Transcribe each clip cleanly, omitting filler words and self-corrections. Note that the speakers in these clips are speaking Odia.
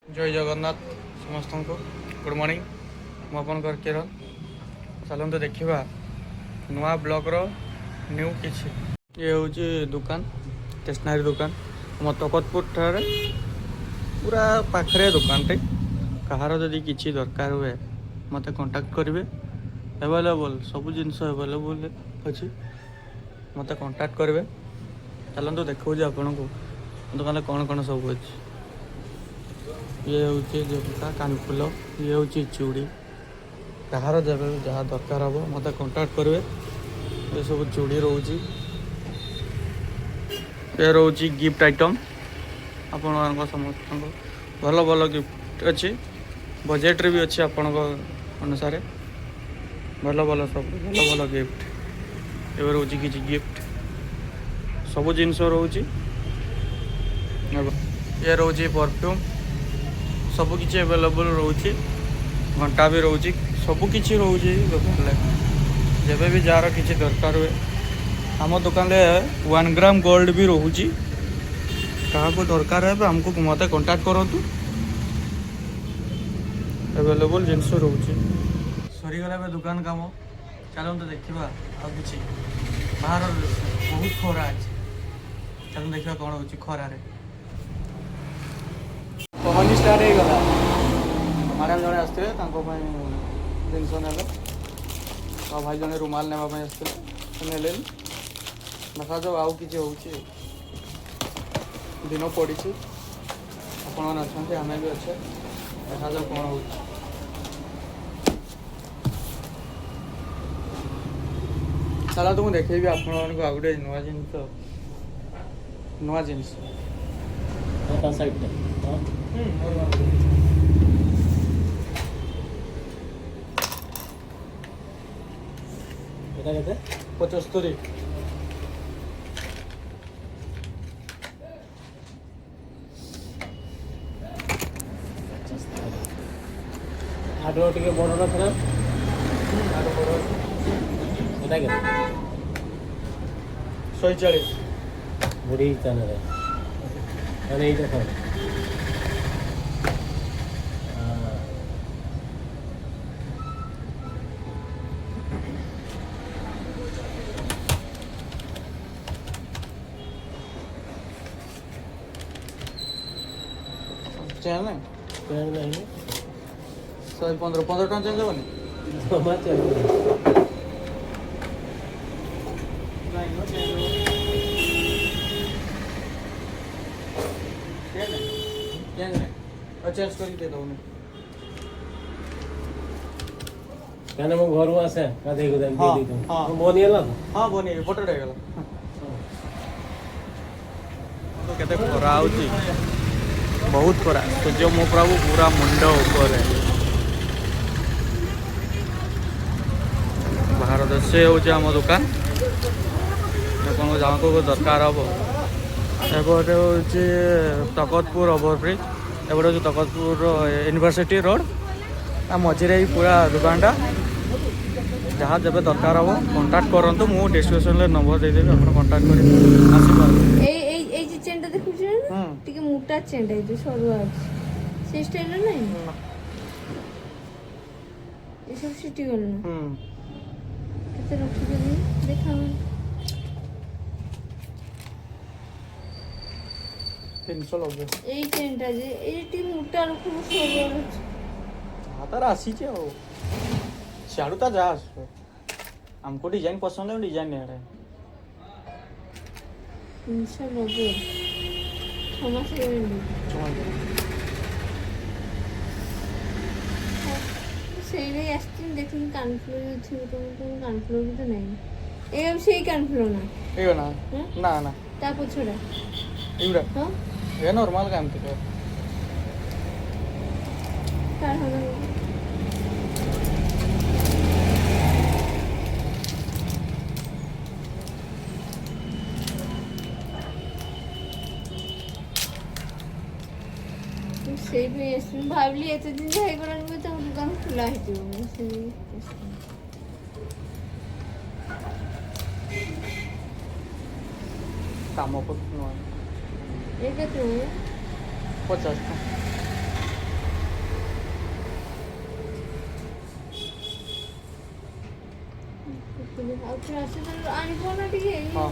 जय जगन्नाथ समस्त को गुड मॉर्निंग मुझे किरण चलते देखा नुआ ब्लॉक रो न्यू किसी ये हूँ दुकान स्टेशनरी दुकान आम तकतपुर ठारे पूरा पाखरे दुकान टे कहार जदि किसी दरकार हुए मत कांटेक्ट करेंगे एवेलेबल सब जिनस एवेलेबल अच्छी मत कांटेक्ट करेंगे चलते देखा आपन को दुकान कौन कौन सब अच्छी ये हूँ झुमका कानफुल ये हूँ चूड़ी कहार जब जहाँ दरकार हम मत कांटेक्ट करेंगे ये सब चूड़ी रोची ये रोची गिफ्ट आइटम आपण समस्त भल भल गिफ्ट अच्छी बजेट रे भी अच्छी आपण अनुसार भल भल सब भल भल गिफ्ट ये रोची किसी गिफ्ट सब जिनस रोची ये रोची परफ्यूम सबकि एवेलेबल रोचे घंटा भी रोचे सबकि रोचे दुकान जब भी जार किसी दरकार हुए आम दुकान 1 ग्राम गोल्ड भी रोचे क्या दरकार है आमको मत कांटेक्ट करूँ एवेलेबल जिनस रोचे सरीगला दुकान काम चलते देखा आ कि बाहर बहुत खरा अच्छे चलते देखा कौन हो खरारे कहानी स्टार्ट हो गला मैडम जड़े आसते जिनस ने भाई जड़े रुमाल नापी आसते ने देखा जाओ आउ कि दिन पड़ी आपण अच्छा आम भी अच्छे देखा जाओ कौन हो चला तो मुझे देखेबी आप गोटे नुआ जिनस पचस्तरी आठ टे बड़ ना था 140 बुढ़ी चैनल मैंने देखा चैन नहीं चैन नहीं 115 टका चेंज हेनी जमा चैन चेंज करके दे कहने मो घर आसे गाधे को दे दी हां बनी हला हां बनी फोटो डे गला तो केते खरा आउची बहुत खरा सूर्य मो प्रभु पूरा मुंड ऊपर है बाहर दृश्य होची हम दुकान कौन जहाँ को दरकार हम एपटे हूँ तकतपुर ओवरब्रिज एपटे हूँ तकतपुर यूनिवर्सिटी रोड आ मझे पूरा दुकानटा जहाँ जब दरकार हम कांटेक्ट करूँ मुझे डिस्क्रिप्शन में नंबर देदेवी आप कांटेक्ट कर आसपारे चेनटा देखुछ टिके मोटा चेनटा जो सरुआ अछि से स्टाइल नहीं ये सब सिटी गल ना केते रखि दे देखा 300 लगे এই চেনটা যে এইটি মোটা রকম সরু আছে हाथ आसी सियाड़ू ता जा हमको डिजाइन पसंद है डिजाइन नहीं है 390 थॉमस एवेंडी সেই রে আসছেন দেখুন কানফ্লোর ছিল তো কানফ্লোর তো নাই এই সেই কানফ্লোর না এই না না না তারপর ছোড়া এইটা হ্যাঁ ये नॉर्मल काम के কার হলো সেই पे আসছেন ভাবলি এতদিন যাই করার মধ্যে তো দোকান খোলা হইতো সেই काम पर এটা তো 50 का ଆଉ ଥରେ ଆସେ ତାହେଲେ ଆଣିବ ନା ଟିକେ ହଁ।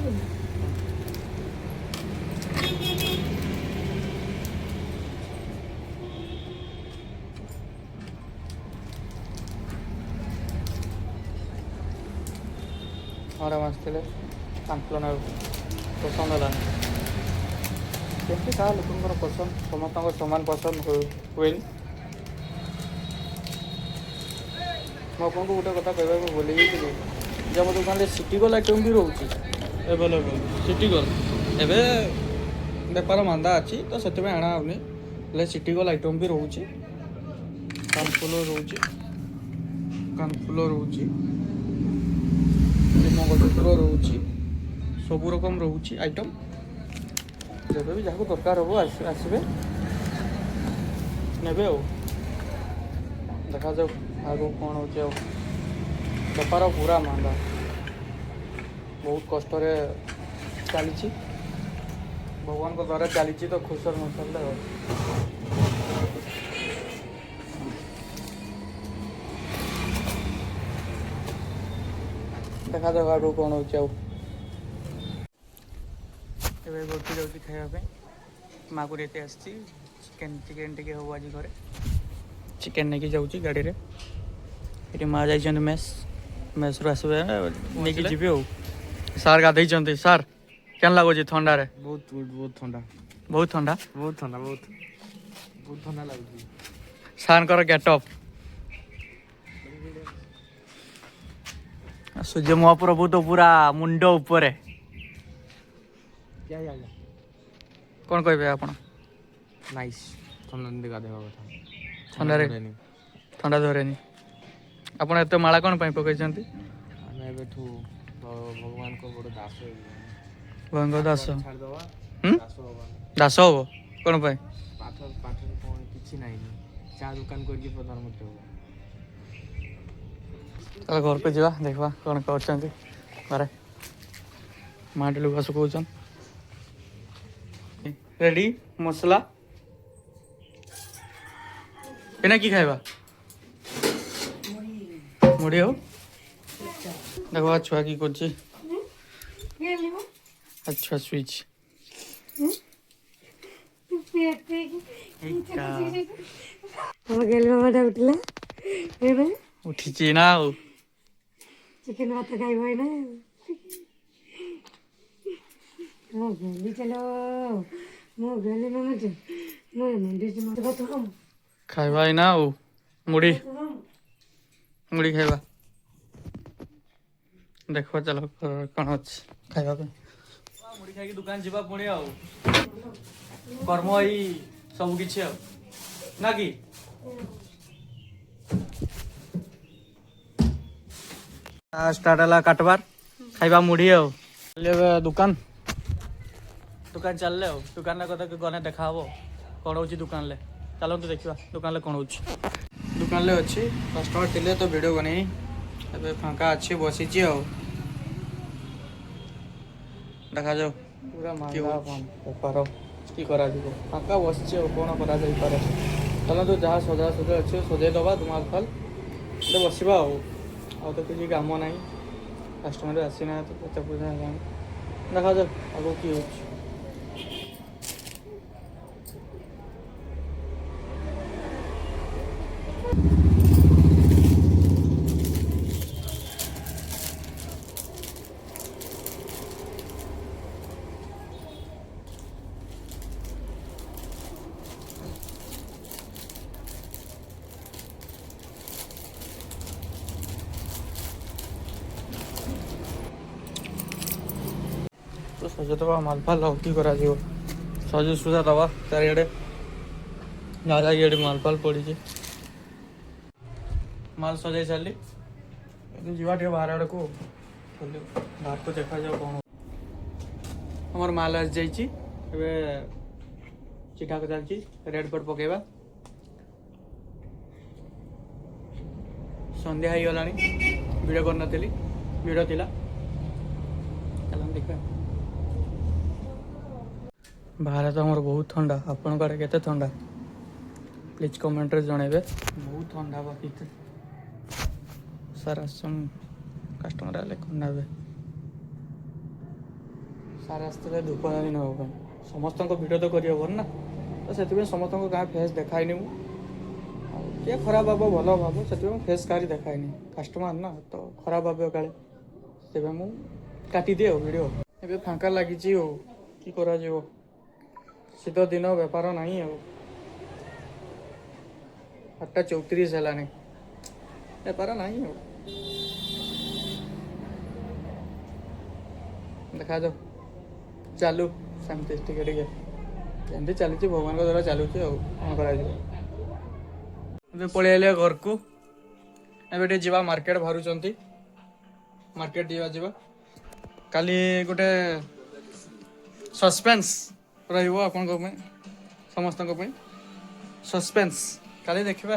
ଆମର ଆସିଥିଲେ କାଞ୍ଚନ ପସନ୍ଦ ହେଲାନି। କେମିତି କାହା ଲୋକଙ୍କର ପସନ୍ଦ ସମସ୍ତଙ୍କ ସମାନ ପସନ୍ଦ ହୁଏନି। ମୁଁ ଆପଣଙ୍କୁ ଗୋଟେ କଥା କହିବାକୁ ଭୁଲି ଯାଇଥିଲି ଯେ ଆମ ଦୋକାନରେ ସିଟି ଗୋଲ୍ ଆଇଟମ୍ ବି ରହୁଛି ଆଭେଲେବଲ୍। ସିଟି ଗୋଲ୍ ଏବେ ବେପାର ମାନ୍ଦା ଅଛି ତ ସେଥିପାଇଁ ଆଣା ହେଉନି, ହେଲେ ସିଟି ଗୋଲ୍ ଆଇଟମ୍ ବି ରହୁଛି। କାନଫୁଲ ରହୁଛି, କାନଫୁଲ ରହୁଛି, ମଙ୍ଗଳସୂତ୍ର ରହୁଛି, ସବୁ ରକମ ରହୁଛି ଆଇଟମ୍। ଯେବେ ବି ଯାହାକୁ ଦରକାର ହେବ ଆସିବେ ନେବେ ଆଉ। ଦେଖାଯାଉ ଆଗକୁ କ'ଣ ହେଉଛି। ଆଉ ବେପାର ପୁରା ମାନ୍ଦା, ବହୁତ କଷ୍ଟରେ ଚାଲିଛି। ଭଗବାନଙ୍କ ଦ୍ୱାରା ଚାଲିଛି ତ ଖୁସିରେ ନ ଚାଲିଲେ ଆଉ। ଦେଖାଯାଉ ଆଗକୁ କ'ଣ ହେଉଛି। ଆଉ ଏବେ ଗୋଟି ଯାଉଛି ଖାଇବା ପାଇଁ। ମାକୁ ଏତେ ଆସିଛି ଚିକେନ୍ ଟିକେ ହେବ ଆଜି ଘରେ। ଚିକେନ୍ ନେଇକି ଯାଉଛି ଗାଡ଼ିରେ। ଏଠି ମା ଯାଇଛନ୍ତି ମେସ୍ରୁ ଆସିବେ ନେଇକି ଯିବି ଆଉ। ସାର୍ ଗାଧେଇଛନ୍ତି। ସାର୍ କେନ୍ ଲାଗୁଛି ଥଣ୍ଡାରେ? ବହୁତ ଥଣ୍ଡା, ବହୁତ ଥଣ୍ଡା, ବହୁତ ଥଣ୍ଡା ଲାଗୁଛି। ସାର୍ଙ୍କର ଗେଟଅପ୍ ସୂର୍ଯ୍ୟ ମହାପ୍ରଭୁ ତ ପୁରା ମୁଣ୍ଡ ଉପରେ। କ'ଣ କହିବେ ଆପଣ? ନାଇସ୍, ଥଣ୍ଡା ଗାଧେଇବା କଥା। ଥଣ୍ଡାରେ ଥଣ୍ଡା ଧରେନି। ଆପଣ ଏତେ ମାଳା କ'ଣ ପାଇଁ ପକାଇଛନ୍ତି? ଆମେ ଏବେଠୁ ଭଗବାନଙ୍କ ଗୋଟେ ଦାସ ହେଇଯିବା। ଭୟଙ୍କ ଦାସ। ଛାଡ଼ିଦେବା, ଦାସ ହେବା। ଦାସ ହବ କ'ଣ ପାଇଁ? ପାଠରେ କ'ଣ କିଛି ନାହିଁ, ଚା ଦୋକାନ କରିକି ପ୍ରଧାନମନ୍ତ୍ରୀ ହେବ। ତାହେଲେ ଘରକୁ ଯିବା, ଦେଖିବା କ'ଣ କରୁଛନ୍ତି ଘରେ। ମା ଟେ ଲୁଗା ଶୁଖଉଛନ୍। ରେଡ଼ି ମସଲା ଏନା କି ଖାଇବା? ମୁଢ଼ି ଆଉ ଦେଖବା ଛୁଆ କି କରୁଛି। ଆଚ୍ଛା ସୁଇଚ୍ ଉଠିଛି ନା ଆଉ। ଚିକେନ ଭାତ ଖାଇବ ନା ମୁଁ ଗଲି ଚାଲ ମୁଁ ଗଲି ମାମା ମୁଁ ମୁଣ୍ଡି ଖାଇବା ଏଇନା ଆଉ ମୁଢ଼ି ଖାଇବା। ଦେଖିବା ଚାଲ କ'ଣ ଅଛି ଖାଇବା ପାଇଁ। ମୁଢ଼ି ଖାଇକି ଦୋକାନ ଯିବା ପୁଣି ଆଉ। କର୍ମ ଏଇ ସବୁ କିଛି ଆଉ ନା କି? ଷ୍ଟାର୍ଟ ହେଲା କାଟବାର ଖାଇବା ମୁଢ଼ି ଆଉ। ଏବେ ଦୋକାନ ଚାଲିଲେ ଆଉ। ଦୋକାନରେ କଥା ଗନେ ଦେଖା ହବ କ'ଣ ହେଉଛି ଦୋକାନରେ। ଚାଲନ୍ତୁ ଦେଖିବା ଦୋକାନରେ କ'ଣ ହେଉଛି। ଦୋକାନରେ ଅଛି କଷ୍ଟମର ଥିଲେ ତ ଭିଡ଼ିଓ ବନେଇ। ଏବେ ଫାଙ୍କା ଅଛି ବସିଛି ଆଉ। ଦେଖାଯାଉ ପୁରା ବେପାର କି କରାଯିବ। ଫାଙ୍କା ବସିଛି ଆଉ କ'ଣ କରାଯାଇପାରେ। ଚାଲନ୍ତୁ ଯାହା ସଜାସଜି ଅଛି ସଜାଇଦେବା ଧୁମାଲ ଫାଲ ବସିବା ଆଉ ତ କିଛି କାମ ନାହିଁ। କଷ୍ଟମର ଆସିନାହାନ୍ତି କେତେ ପୂଜା ହେଲାଣି। ଦେଖାଯାଉ ଆଗକୁ କି ହେଉଛି। ତ ସଜେଇଦେବା ମାଲ ଫାଲ ଆଉ କି କରାଯିବ। ସଜେଇ ସୁଜା ଦେବା ଚାରିଆଡ଼େ ଯାହା ଯାହା ଇଆଡ଼େ ମାଲ ଫାଲ ପଡ଼ିଛି। ମାଲ ସଜାଇ ସାରିଲି ଏବେ ଯିବା ଟିକେ ବାହାର ଆଡ଼କୁ। ବାହାରକୁ ଦେଖାଯାଉ କ'ଣ ଆମର ମାଲ ଆସିଯାଇଛି। ଏବେ ଚିଠା ଚାଲିଛି ରେଡ୍ ପେଟ୍ ପକାଇବା। ସନ୍ଧ୍ୟା ହେଇଗଲାଣି ଭିଡ଼ିଓ କରିନଥିଲି ଭିଡ଼ିଓ ଥିଲା। ଚାଲନ୍ତୁ ଦେଖିବା। ବାହାରେ ତ ଆମର ବହୁତ ଥଣ୍ଡା। ଆପଣଙ୍କ ଆଡ଼େ କେତେ ଥଣ୍ଡା ପ୍ଲିଜ୍ କମେଣ୍ଟରେ ଜଣାଇବେ। ବହୁତ ଥଣ୍ଡା ବାକି ସାର୍ ଆସନ୍ कस्टमर आए कौन नेबे सार आसते धूपदानी ना समस्त भिड तो करना तो से समस्त गाँ फेस देखाइनि किए खराब भाव भल भाव से फेस कहीं देखाइनि कस्टमर ना तो खराब भाव काले से मु काटिदिए वीडियो ए फांका लगी कि करा शीत दिन बेपार ना 8:34 है बेपार ना देखा जाओ चालू सेमती टिके टिके जमी चली भगवान द्वारा चलुची कौन कर पलि घर को ए जा मार्केट बाहर मार्केट जा काली गोटे सस्पेंस रही समस्त सस्पेंस काली देखा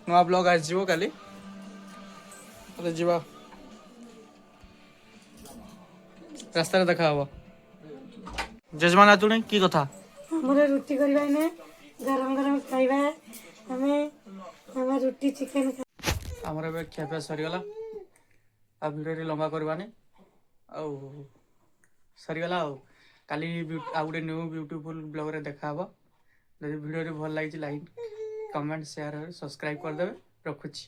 नुआ ब्लॉग आसो काली जा रास्ता देखा हम जजमान आतुणी की कथा हमर रुटी करबा ने गरम गरम खाइबा हमें हमें रुटी चिकन आमर ए ଖିଆପିଆ ସରିଗଲା ଆଉ ଭିଡ଼ିଓଟି ଲମ୍ବା କରିବାନି ଆଉ ସରିଗଲା ଆଉ କାଲି ଆଉ ଗୋଟେ ନ୍ୟୁ ବ୍ୟୁଟିଫୁଲ ବ୍ଲଗରେ ଦେଖା ହେବ ଯଦି ଭିଡ଼ିଓଟି ଭଲ ଲାଗିଛି ଲାଇକ୍ କମେଣ୍ଟ ସେୟାର ସବସ୍କ୍ରାଇବ୍ କରିଦେବେ ରଖୁଛି।